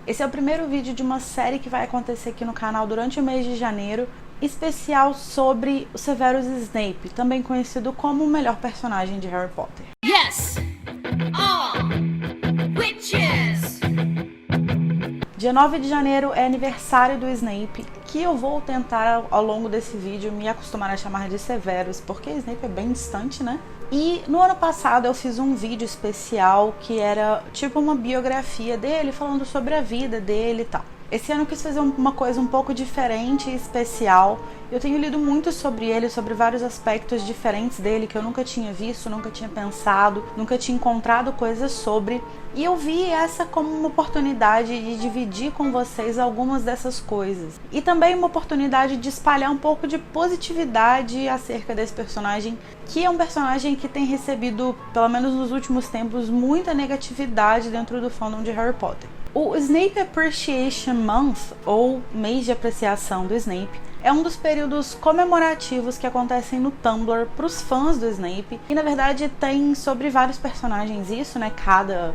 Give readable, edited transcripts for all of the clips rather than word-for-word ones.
Esse é o primeiro vídeo de uma série que vai acontecer aqui no canal durante o mês de janeiro, especial sobre o Severus Snape, também conhecido como o melhor personagem de Harry Potter. Yes! All witches! Dia 9 de janeiro é aniversário do Snape, que eu vou tentar ao longo desse vídeo me acostumar a chamar de Severus, porque Snape é bem distante, né? E no ano passado eu fiz um vídeo especial que era tipo uma biografia dele, falando sobre a vida dele e tal. Esse ano eu quis fazer uma coisa um pouco diferente e especial. Eu tenho lido muito sobre ele, sobre vários aspectos diferentes dele que eu nunca tinha visto, nunca tinha pensado, nunca tinha encontrado coisas sobre. E eu vi essa como uma oportunidade de dividir com vocês algumas dessas coisas. E também uma oportunidade de espalhar um pouco de positividade acerca desse personagem, que é um personagem que tem recebido, pelo menos nos últimos tempos, muita negatividade dentro do fandom de Harry Potter. O Snape Appreciation Month, ou mês de apreciação do Snape, é um dos períodos comemorativos que acontecem no Tumblr para os fãs do Snape. E na verdade tem sobre vários personagens isso, né? Cada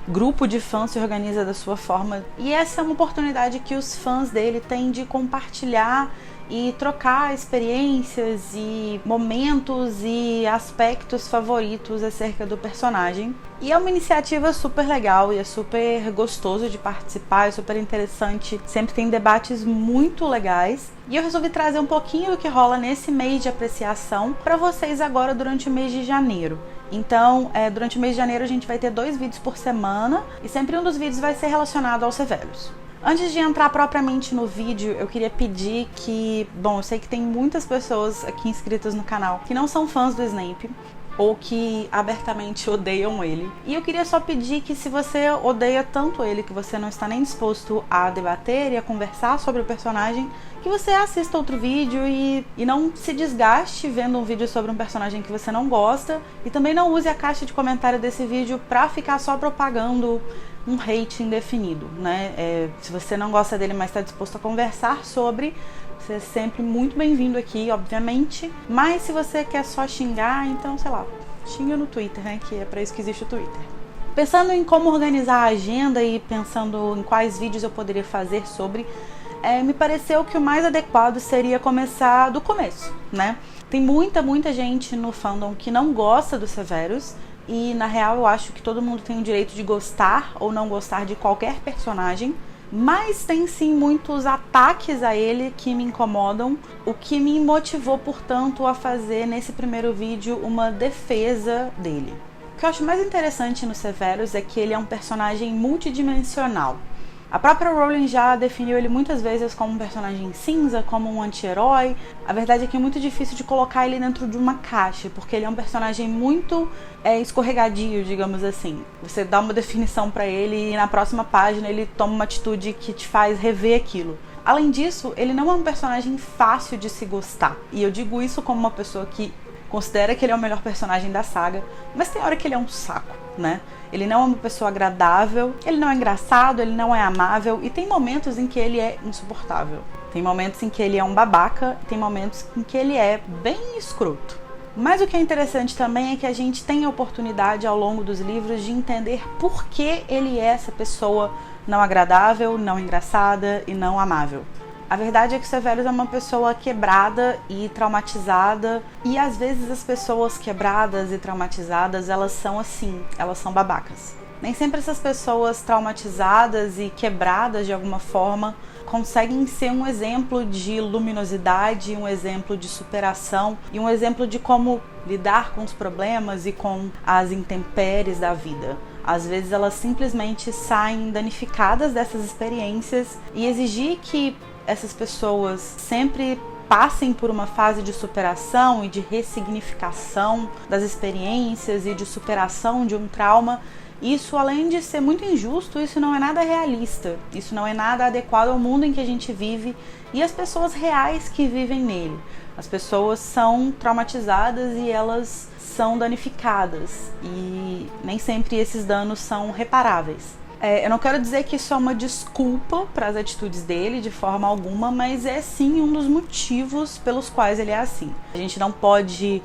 grupo de fãs se organiza da sua forma. E essa é uma oportunidade que os fãs dele têm de compartilhar e trocar experiências e momentos e aspectos favoritos acerca do personagem. E é uma iniciativa super legal e é super gostoso de participar, é super interessante, sempre tem debates muito legais. E eu resolvi trazer um pouquinho do que rola nesse mês de apreciação para vocês agora durante o mês de janeiro. Então, durante o mês de janeiro a gente vai ter 2 vídeos por semana e sempre um dos vídeos vai ser relacionado aos Severus. Antes de entrar propriamente no vídeo, eu queria pedir que... Bom, eu sei que tem muitas pessoas aqui inscritas no canal que não são fãs do Snape ou que abertamente odeiam ele. E eu queria só pedir que, se você odeia tanto ele, que você não está nem disposto a debater e a conversar sobre o personagem, que você assista outro vídeo e não se desgaste vendo um vídeo sobre um personagem que você não gosta. E também não use a caixa de comentário desse vídeo pra ficar só propagando um hate indefinido, né? Se você não gosta dele, mas está disposto a conversar sobre, você é sempre muito bem-vindo aqui, obviamente. Mas se você quer só xingar, então, sei lá, xinga no Twitter, né? Que é pra isso que existe o Twitter. Pensando em como organizar a agenda e pensando em quais vídeos eu poderia fazer sobre, me pareceu que o mais adequado seria começar do começo, né? Tem muita gente no fandom que não gosta do Severus. E na real eu acho que todo mundo tem o direito de gostar ou não gostar de qualquer personagem, mas tem sim muitos ataques a ele que me incomodam, o que me motivou, portanto, a fazer nesse primeiro vídeo uma defesa dele. O que eu acho mais interessante no Severus é que ele é um personagem multidimensional. A própria Rowling já definiu ele muitas vezes como um personagem cinza, como um anti-herói. A verdade é que é muito difícil de colocar ele dentro de uma caixa, porque ele é um personagem muito escorregadio, digamos assim. Você dá uma definição pra ele e na próxima página ele toma uma atitude que te faz rever aquilo. Além disso, ele não é um personagem fácil de se gostar. E eu digo isso como uma pessoa que considera que ele é o melhor personagem da saga, mas tem hora que ele é um saco, né? Ele não é uma pessoa agradável, ele não é engraçado, ele não é amável e tem momentos em que ele é insuportável. Tem momentos em que ele é um babaca, tem momentos em que ele é bem escroto. Mas o que é interessante também é que a gente tem a oportunidade ao longo dos livros de entender por que ele é essa pessoa não agradável, não engraçada e não amável. A verdade é que o Severus é uma pessoa quebrada e traumatizada, e às vezes as pessoas quebradas e traumatizadas, elas são assim, elas são babacas. Nem sempre essas pessoas traumatizadas e quebradas de alguma forma conseguem ser um exemplo de luminosidade, um exemplo de superação e um exemplo de como lidar com os problemas e com as intempéries da vida. Às vezes elas simplesmente saem danificadas dessas experiências, e exigir que essas pessoas sempre passem por uma fase de superação e de ressignificação das experiências e de superação de um trauma, isso, além de ser muito injusto, isso não é nada realista, isso não é nada adequado ao mundo em que a gente vive e às pessoas reais que vivem nele. As pessoas são traumatizadas e elas são danificadas, e nem sempre esses danos são reparáveis. Eu não quero dizer que isso é uma desculpa para as atitudes dele de forma alguma, mas é sim um dos motivos pelos quais ele é assim. A gente não pode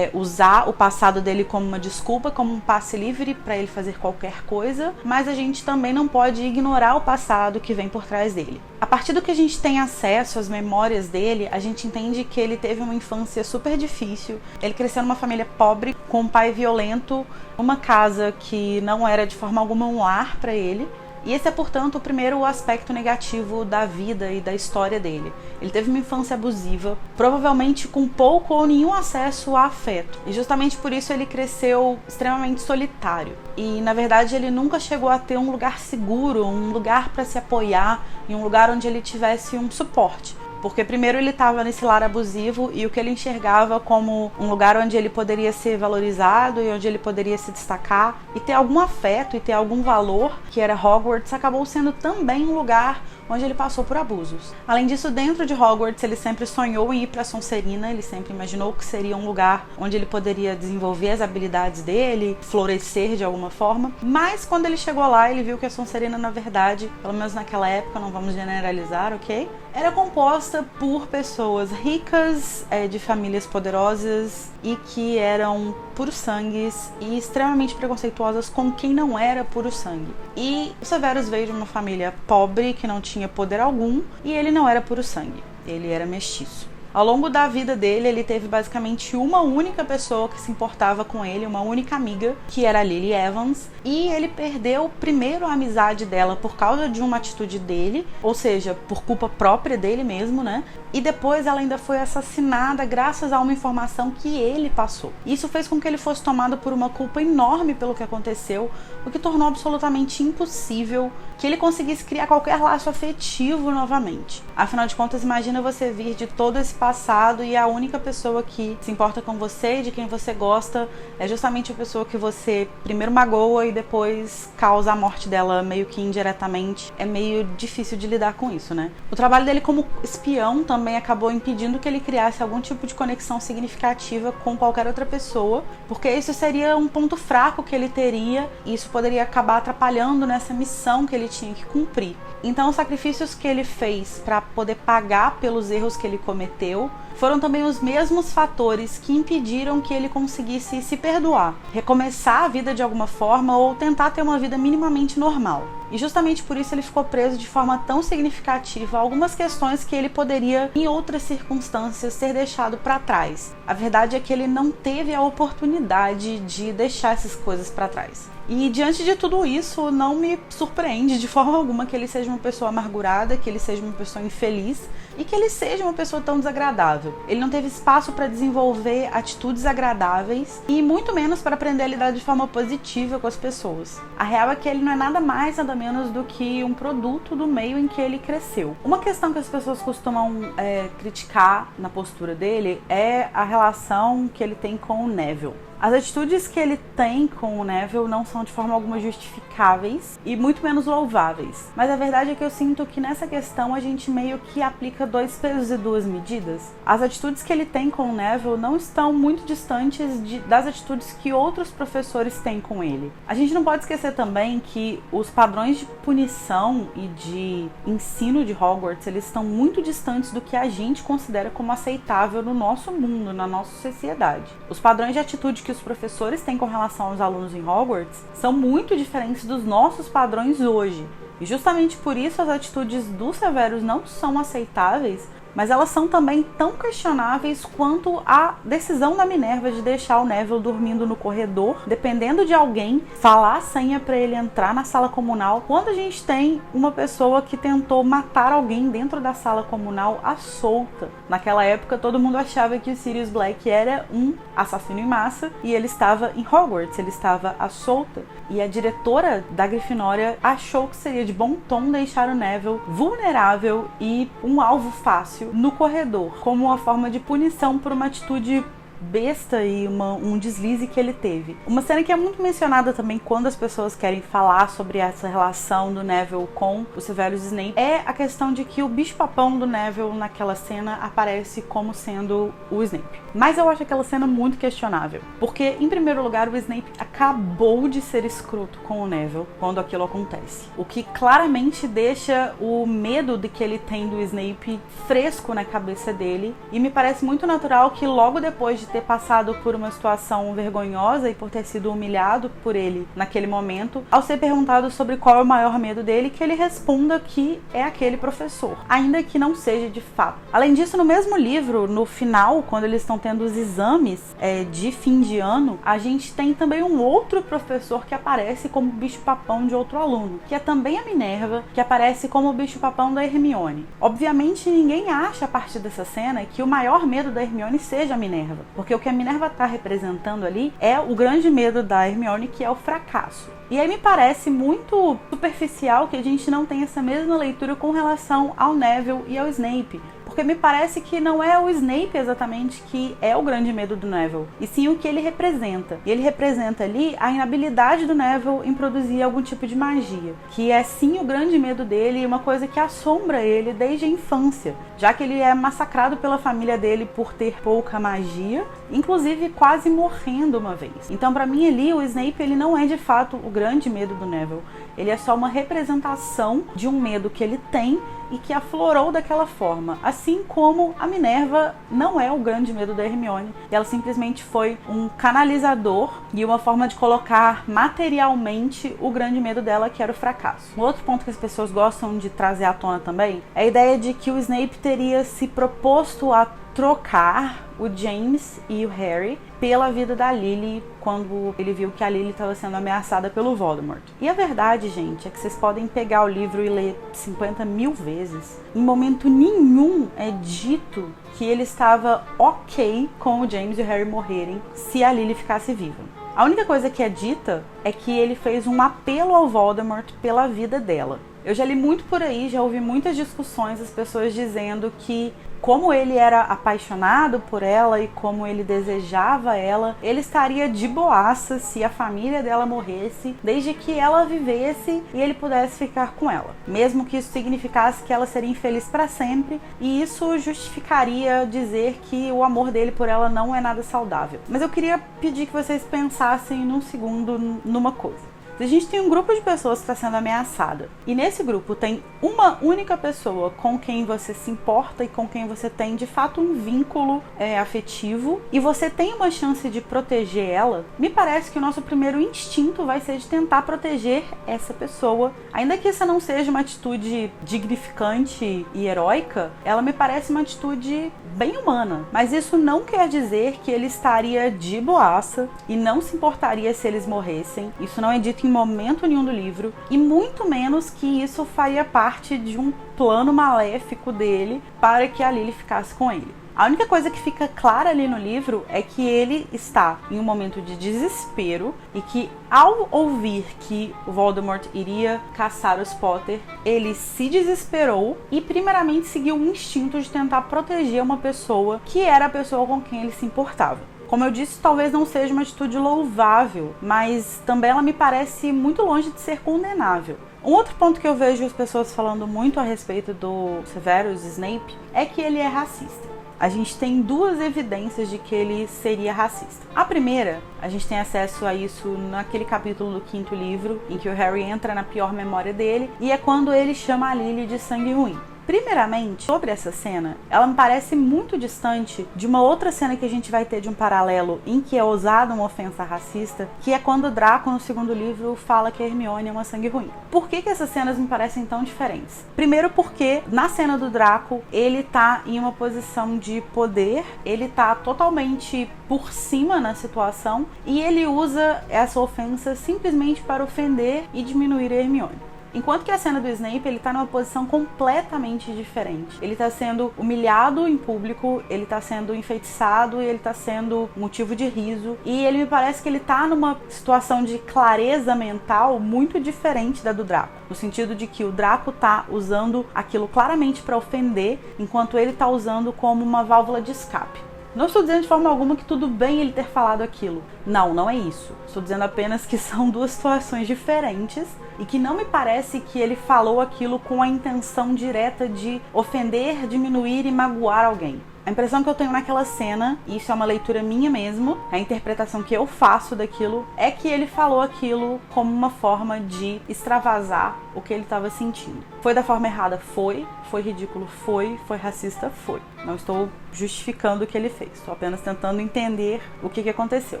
usar o passado dele como uma desculpa, como um passe livre para ele fazer qualquer coisa, mas a gente também não pode ignorar o passado que vem por trás dele. A partir do que a gente tem acesso às memórias dele, a gente entende que ele teve uma infância super difícil. Ele cresceu numa família pobre, com um pai violento, uma casa que não era de forma alguma um lar para ele. E esse é, portanto, o primeiro aspecto negativo da vida e da história dele. Ele teve uma infância abusiva, provavelmente com pouco ou nenhum acesso a afeto. E justamente por isso ele cresceu extremamente solitário. E, na verdade, ele nunca chegou a ter um lugar seguro, um lugar para se apoiar, e um lugar onde ele tivesse um suporte. Porque primeiro ele estava nesse lar abusivo e o que ele enxergava como um lugar onde ele poderia ser valorizado e onde ele poderia se destacar e ter algum afeto e ter algum valor, que era Hogwarts, acabou sendo também um lugar onde ele passou por abusos. Além disso, dentro de Hogwarts, ele sempre sonhou em ir para Sonserina, ele sempre imaginou que seria um lugar onde ele poderia desenvolver as habilidades dele, florescer de alguma forma, mas quando ele chegou lá, ele viu que a Sonserina, na verdade, pelo menos naquela época, não vamos generalizar, ok? Era composta por pessoas ricas, de famílias poderosas e que eram puros sangues e extremamente preconceituosas com quem não era puro sangue. E o Severus veio de uma família pobre que não tinha poder algum e ele não era puro sangue, ele era mestiço. Ao longo da vida dele, ele teve basicamente uma única pessoa que se importava com ele, uma única amiga, que era a Lily Evans, e ele perdeu primeiro a amizade dela por causa de uma atitude dele, ou seja, por culpa própria dele mesmo, né? E depois ela ainda foi assassinada graças a uma informação que ele passou. Isso fez com que ele fosse tomado por uma culpa enorme pelo que aconteceu, o que tornou absolutamente impossível que ele conseguisse criar qualquer laço afetivo novamente. Afinal de contas, imagina você vir de todo esse passado e a única pessoa que se importa com você e de quem você gosta é justamente a pessoa que você primeiro magoa e depois causa a morte dela meio que indiretamente. É meio difícil de lidar com isso, né? O trabalho dele como espião também acabou impedindo que ele criasse algum tipo de conexão significativa com qualquer outra pessoa, porque isso seria um ponto fraco que ele teria e isso poderia acabar atrapalhando nessa missão que ele tinha que cumprir. Então, os sacrifícios que ele fez para poder pagar pelos erros que ele cometeu foram também os mesmos fatores que impediram que ele conseguisse se perdoar, recomeçar a vida de alguma forma ou tentar ter uma vida minimamente normal. E justamente por isso ele ficou preso de forma tão significativa a algumas questões que ele poderia, em outras circunstâncias, ter deixado para trás. A verdade é que ele não teve a oportunidade de deixar essas coisas para trás. E diante de tudo isso, não me surpreende de forma alguma que ele seja uma pessoa amargurada, que ele seja uma pessoa infeliz e que ele seja uma pessoa tão desagradável. Ele não teve espaço para desenvolver atitudes agradáveis e muito menos para aprender a lidar de forma positiva com as pessoas. A real é que ele não é nada mais, nada menos do que um produto do meio em que ele cresceu. Uma questão que as pessoas costumam criticar na postura dele é a relação que ele tem com o Neville. As atitudes que ele tem com o Neville não são de forma alguma justificáveis e muito menos louváveis. Mas a verdade é que eu sinto que nessa questão a gente meio que aplica dois pesos e duas medidas. As atitudes que ele tem com o Neville não estão muito distantes das atitudes que outros professores têm com ele. A gente não pode esquecer também que os padrões de punição e de ensino de Hogwarts, eles estão muito distantes do que a gente considera como aceitável no nosso mundo, na nossa sociedade. Os padrões de atitude que os professores têm com relação aos alunos em Hogwarts são muito diferentes dos nossos padrões hoje. E justamente por isso as atitudes do Severus não são aceitáveis, mas elas são também tão questionáveis quanto a decisão da Minerva de deixar o Neville dormindo no corredor, dependendo de alguém falar a senha para ele entrar na sala comunal, quando a gente tem uma pessoa que tentou matar alguém dentro da sala comunal à solta. Naquela época todo mundo achava que o Sirius Black era um assassino em massa e ele estava em Hogwarts, ele estava à solta. E a diretora da Grifinória achou que seria de bom tom deixar o Neville vulnerável e um alvo fácil no corredor, como uma forma de punição por uma atitude besta e um deslize que ele teve. Uma cena que é muito mencionada também quando as pessoas querem falar sobre essa relação do Neville com o Severus Snape é a questão de que o bicho-papão do Neville naquela cena aparece como sendo o Snape. Mas eu acho aquela cena muito questionável, porque em primeiro lugar o Snape acabou de ser escroto com o Neville quando aquilo acontece, o que claramente deixa o medo de que ele tem do Snape fresco na cabeça dele, e me parece muito natural que logo depois de ter passado por uma situação vergonhosa e por ter sido humilhado por ele naquele momento, ao ser perguntado sobre qual é o maior medo dele, que ele responda que é aquele professor, ainda que não seja de fato. Além disso, no mesmo livro, no final, quando eles estão tendo os exames de fim de ano, a gente tem também um outro professor que aparece como bicho-papão de outro aluno, que é também a Minerva, que aparece como bicho-papão da Hermione. Obviamente, ninguém acha a partir dessa cena que o maior medo da Hermione seja a Minerva, porque o que a Minerva está representando ali é o grande medo da Hermione, que é o fracasso. E aí me parece muito superficial que a gente não tenha essa mesma leitura com relação ao Neville e ao Snape, porque me parece que não é o Snape exatamente que é o grande medo do Neville, e sim o que ele representa. E ele representa ali a inabilidade do Neville em produzir algum tipo de magia, que é sim o grande medo dele e uma coisa que assombra ele desde a infância, já que ele é massacrado pela família dele por ter pouca magia, inclusive quase morrendo uma vez. Então, para mim ali, o Snape ele não é de fato o grande medo do Neville, ele é só uma representação de um medo que ele tem e que aflorou daquela forma, assim como a Minerva não é o grande medo da Hermione, ela simplesmente foi um canalizador e uma forma de colocar materialmente o grande medo dela, que era o fracasso. Um outro ponto que as pessoas gostam de trazer à tona também é a ideia de que o Snape teria se proposto a trocar o James e o Harry pela vida da Lily quando ele viu que a Lily estava sendo ameaçada pelo Voldemort. E a verdade, gente, é que vocês podem pegar o livro e ler 50 mil vezes. Em momento nenhum é dito que ele estava ok com o James e o Harry morrerem se a Lily ficasse viva. A única coisa que é dita é que ele fez um apelo ao Voldemort pela vida dela. Eu já li muito por aí, já ouvi muitas discussões, as pessoas dizendo que como ele era apaixonado por ela e como ele desejava ela, ele estaria de boaça se a família dela morresse, desde que ela vivesse e ele pudesse ficar com ela. Mesmo que isso significasse que ela seria infeliz para sempre, e isso justificaria dizer que o amor dele por ela não é nada saudável. Mas eu queria pedir que vocês pensassem num segundo numa coisa. A gente tem um grupo de pessoas que está sendo ameaçada, e nesse grupo tem uma única pessoa com quem você se importa e com quem você tem de fato um vínculo afetivo, e você tem uma chance de proteger ela. Me parece que o nosso primeiro instinto vai ser de tentar proteger essa pessoa, ainda que essa não seja uma atitude dignificante e heróica, ela me parece uma atitude bem humana. Mas isso não quer dizer que ele estaria de boaça e não se importaria se eles morressem. Isso não é dito em momento nenhum do livro, e muito menos que isso faria parte de um plano maléfico dele para que a Lily ficasse com ele. A única coisa que fica clara ali no livro é que ele está em um momento de desespero e que, ao ouvir que o Voldemort iria caçar os Potter, ele se desesperou e primeiramente seguiu o instinto de tentar proteger uma pessoa que era a pessoa com quem ele se importava. Como eu disse, talvez não seja uma atitude louvável, mas também ela me parece muito longe de ser condenável. Um outro ponto que eu vejo as pessoas falando muito a respeito do Severus Snape é que ele é racista. A gente tem duas evidências de que ele seria racista. A primeira, a gente tem acesso a isso naquele capítulo do 5º livro, em que o Harry entra na pior memória dele, e é quando ele chama a Lily de sangue ruim. Primeiramente, sobre essa cena, ela me parece muito distante de uma outra cena que a gente vai ter de um paralelo em que é usada uma ofensa racista, que é quando o Draco, no 2º livro, fala que a Hermione é uma sangue ruim. Por que essas cenas me parecem tão diferentes? Primeiro porque, na cena do Draco, ele tá em uma posição de poder, ele tá totalmente por cima na situação, e ele usa essa ofensa simplesmente para ofender e diminuir a Hermione. Enquanto que a cena do Snape, ele tá numa posição completamente diferente. Ele tá sendo humilhado em público, ele tá sendo enfeitiçado e ele tá sendo motivo de riso. E ele me parece que ele tá numa situação de clareza mental muito diferente da do Draco. No sentido de que o Draco tá usando aquilo claramente para ofender, enquanto ele tá usando como uma válvula de escape. Não estou dizendo de forma alguma que tudo bem ele ter falado aquilo. Não, não é isso. Estou dizendo apenas que são duas situações diferentes e que não me parece que ele falou aquilo com a intenção direta de ofender, diminuir e magoar alguém. A impressão que eu tenho naquela cena, e isso é uma leitura minha mesmo, a interpretação que eu faço daquilo, é que ele falou aquilo como uma forma de extravasar o que ele estava sentindo. Foi da forma errada? Foi ridículo? Foi racista? Foi. Não estou justificando o que ele fez, estou apenas tentando entender o que aconteceu.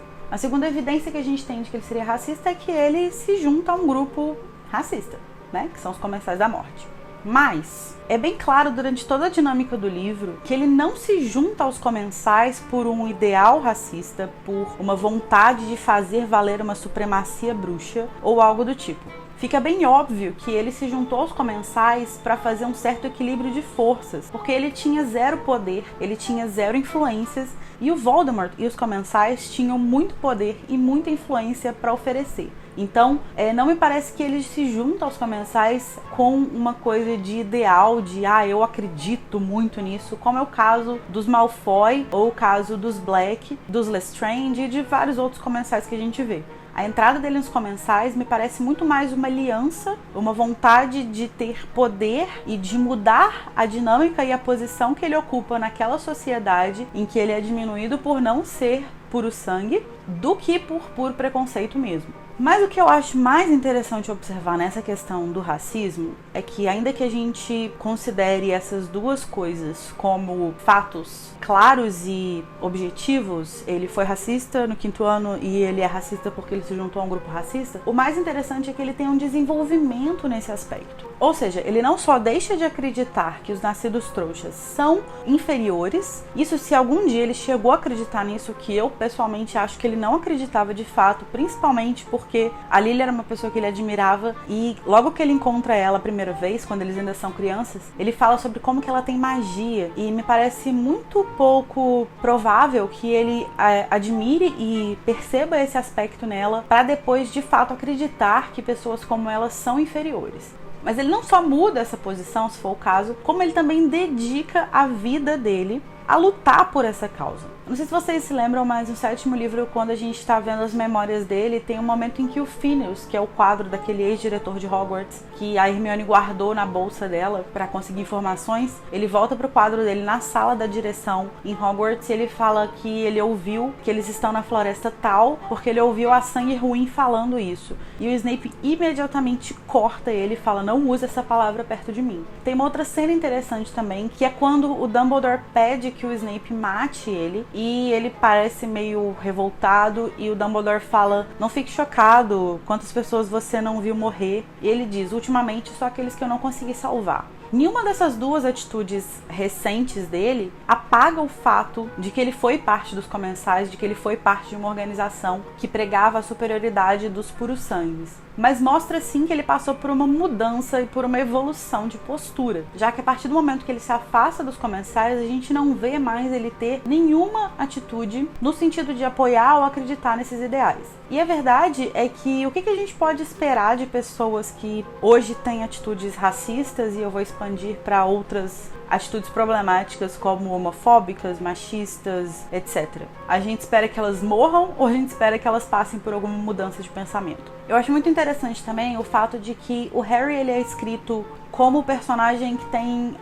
A segunda evidência que a gente tem de que ele seria racista é que ele se junta a um grupo racista, né? Que são os Comensais da Morte. Mas é bem claro durante toda a dinâmica do livro que ele não se junta aos comensais por um ideal racista, por uma vontade de fazer valer uma supremacia bruxa ou algo do tipo. Fica bem óbvio que ele se juntou aos comensais para fazer um certo equilíbrio de forças, porque ele tinha zero poder, ele tinha zero influências, e o Voldemort e os comensais tinham muito poder e muita influência para oferecer. Então, não me parece que ele se junta aos comensais com uma coisa de ideal, de eu acredito muito nisso, como é o caso dos Malfoy, ou o caso dos Black, dos Lestrange e de vários outros comensais que a gente vê. A entrada dele nos comensais me parece muito mais uma aliança, uma vontade de ter poder e de mudar a dinâmica e a posição que ele ocupa naquela sociedade em que ele é diminuído por não ser puro sangue, do que por puro preconceito mesmo. Mas o que eu acho mais interessante observar nessa questão do racismo é que, ainda que a gente considere essas duas coisas como fatos claros e objetivos, ele foi racista no 5º ano e ele é racista porque ele se juntou a um grupo racista, o mais interessante é que ele tem um desenvolvimento nesse aspecto. Ou seja, ele não só deixa de acreditar que os nascidos trouxas são inferiores, isso se algum dia ele chegou a acreditar nisso, que eu pessoalmente acho que ele não acreditava de fato, principalmente porque a Lily era uma pessoa que ele admirava e logo que ele encontra ela a primeira vez, quando eles ainda são crianças, ele fala sobre como que ela tem magia e me parece muito pouco provável que ele admire e perceba esse aspecto nela para depois de fato acreditar que pessoas como ela são inferiores. Mas ele não só muda essa posição, se for o caso, como ele também dedica a vida dele a lutar por essa causa. Não sei se vocês se lembram, mas no 7º livro, quando a gente está vendo as memórias dele, tem um momento em que o Phineas, que é o quadro daquele ex-diretor de Hogwarts, que a Hermione guardou na bolsa dela para conseguir informações, ele volta pro quadro dele na sala da direção em Hogwarts e ele fala que ele ouviu que eles estão na floresta tal, porque ele ouviu a Sangue Ruim falando isso. E o Snape imediatamente corta ele e fala: não use essa palavra perto de mim. Tem uma outra cena interessante também, que é quando o Dumbledore pede que o Snape mate ele, e ele parece meio revoltado e o Dumbledore fala: não fique chocado, quantas pessoas você não viu morrer? E ele diz: ultimamente só aqueles que eu não consegui salvar. Nenhuma dessas duas atitudes recentes dele apaga o fato de que ele foi parte dos comensais, de que ele foi parte de uma organização que pregava a superioridade dos puros sangues. Mas mostra sim que ele passou por uma mudança e por uma evolução de postura, já que a partir do momento que ele se afasta dos comensais, a gente não vê mais ele ter nenhuma atitude no sentido de apoiar ou acreditar nesses ideais. E a verdade é que o que a gente pode esperar de pessoas que hoje têm atitudes racistas, e eu vou expandir para outras atitudes problemáticas como homofóbicas, machistas, etc. A gente espera que elas morram ou a gente espera que elas passem por alguma mudança de pensamento? Eu acho muito interessante também o fato de que o Harry ele é escrito como o personagem que tem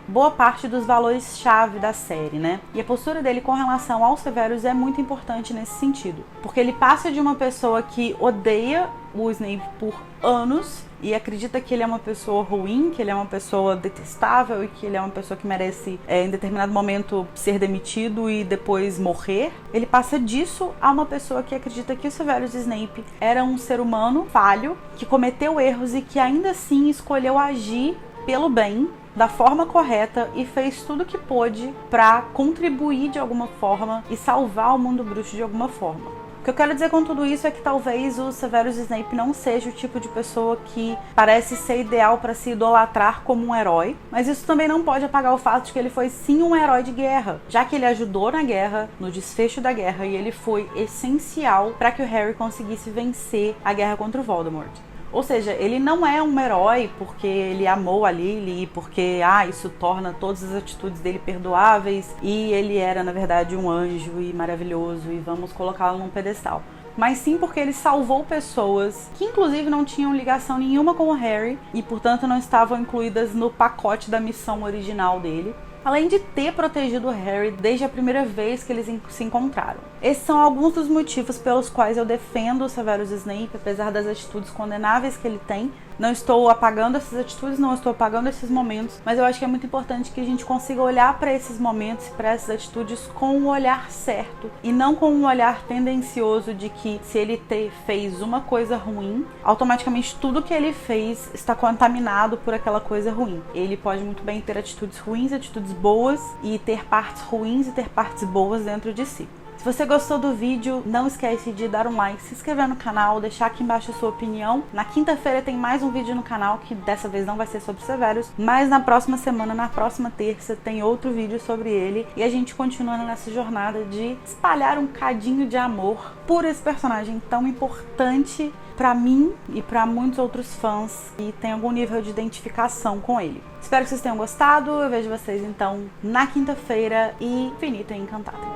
boa parte dos valores-chave da série, né? E a postura dele com relação aos Severus é muito importante nesse sentido. Porque ele passa de uma pessoa que odeia o Snape por anos e acredita que ele é uma pessoa ruim, que ele é uma pessoa detestável e que ele é uma pessoa que merece, em determinado momento, ser demitido e depois morrer. Ele passa disso a uma pessoa que acredita que o Severus Snape era um ser humano falho, que cometeu erros e que ainda assim escolheu agir pelo bem, da forma correta, e fez tudo o que pôde para contribuir de alguma forma e salvar o mundo bruxo de alguma forma. O que eu quero dizer com tudo isso é que talvez o Severus Snape não seja o tipo de pessoa que parece ser ideal para se idolatrar como um herói, mas isso também não pode apagar o fato de que ele foi sim um herói de guerra, já que ele ajudou na guerra, no desfecho da guerra, e ele foi essencial para que o Harry conseguisse vencer a guerra contra o Voldemort. Ou seja, ele não é um herói porque ele amou a Lily, porque isso torna todas as atitudes dele perdoáveis e ele era, na verdade, um anjo e maravilhoso e vamos colocá-lo num pedestal. Mas sim porque ele salvou pessoas que inclusive não tinham ligação nenhuma com o Harry e, portanto, não estavam incluídas no pacote da missão original dele. além de ter protegido o Harry desde a primeira vez que eles se encontraram. Esses são alguns dos motivos pelos quais eu defendo o Severus Snape, apesar das atitudes condenáveis que ele tem. Não estou apagando essas atitudes, não estou apagando esses momentos, mas eu acho que é muito importante que a gente consiga olhar para esses momentos e para essas atitudes com um olhar certo e não com um olhar tendencioso de que se ele fez uma coisa ruim, automaticamente tudo que ele fez está contaminado por aquela coisa ruim. Ele pode muito bem ter atitudes ruins, atitudes boas e ter partes ruins e ter partes boas dentro de si. Se você gostou do vídeo, não esquece de dar um like, se inscrever no canal, deixar aqui embaixo a sua opinião. Na quinta-feira tem mais um vídeo no canal, que dessa vez não vai ser sobre Severus, mas na próxima semana, na próxima terça, tem outro vídeo sobre ele. E a gente continua nessa jornada de espalhar um cadinho de amor por esse personagem tão importante pra mim e pra muitos outros fãs que tem algum nível de identificação com ele. Espero que vocês tenham gostado, eu vejo vocês então na quinta-feira e infinito e encantado.